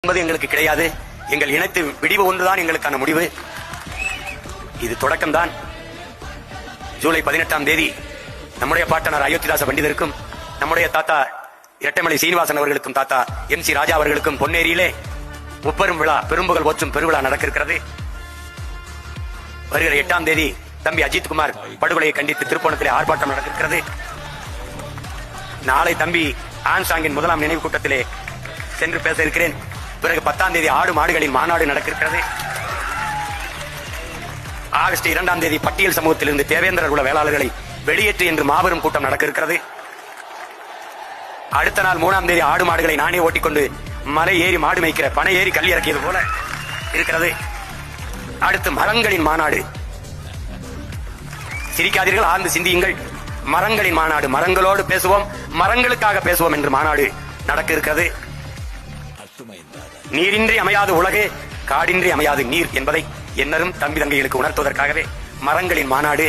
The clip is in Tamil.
என்பது எங்களுக்கு கிடையாது. எங்கள் இனத்து விடிவு ஒன்றுதான் எங்களுக்கான முடிவு. இது தொடக்கம்தான். ஜூலை 18ஆம் தேதி நம்முடைய பாட்டனார் அயோத்திதாச பண்டிதருக்கும் நம்முடைய தாத்தா இரட்டைமலை சீனிவாசன் அவர்களுக்கும் தாத்தா MC ராஜா அவர்களுக்கும் பொன்னேரியிலே முப்பெரும் விழா, பெரும்புகள் போற்றும் பெருவிழா நடக்கிறது. வருகிற 8ஆம் தேதி தம்பி அஜித்குமார் படுகொலையை கண்டித்து திருப்போணத்திலே ஆர்ப்பாட்டம் நடக்கிறது. நாளை தம்பி ஆம்ஸ்ட்ராங்கின் முதலாம் நினைவு கூட்டத்திலே சென்று பேச இருக்கிறேன். பிறகு 10ஆம் தேதி ஆடு மாடுகளின் மாநாடு நடக்கிறது. ஆகஸ்ட் 2ஆம் தேதி பட்டியல் சமூகத்திலிருந்து தேவேந்திரர் குல வேளாளர்களை வெளியேற்று என்று மாபெரும் கூட்டம் நடக்க இருக்கிறது. அடுத்த நாள் 3ஆம் தேதி ஆடு மாடுகளை நானே ஓட்டிக்கொண்டு மலை ஏறி மாடு மேய்க்கிற பனை ஏறி கல் இறக்கியது போல இருக்கிறது. அடுத்து மரங்களின் மாநாடு. சிரிக்காதீர்கள், ஆழ்ந்து சிந்தியுங்கள். மரங்களின் மாநாடு. மரங்களோடு பேசுவோம், மரங்களுக்காக பேசுவோம் என்று மாநாடு நடக்க இருக்கிறது. நீரின்றி அமையாது உலகு, காடின்றி அமையாது நீர் என்பதை என்னரும் தம்பி தங்கைகளுக்கு உணர்த்துவதற்காகவே மரங்களின் மாநாடு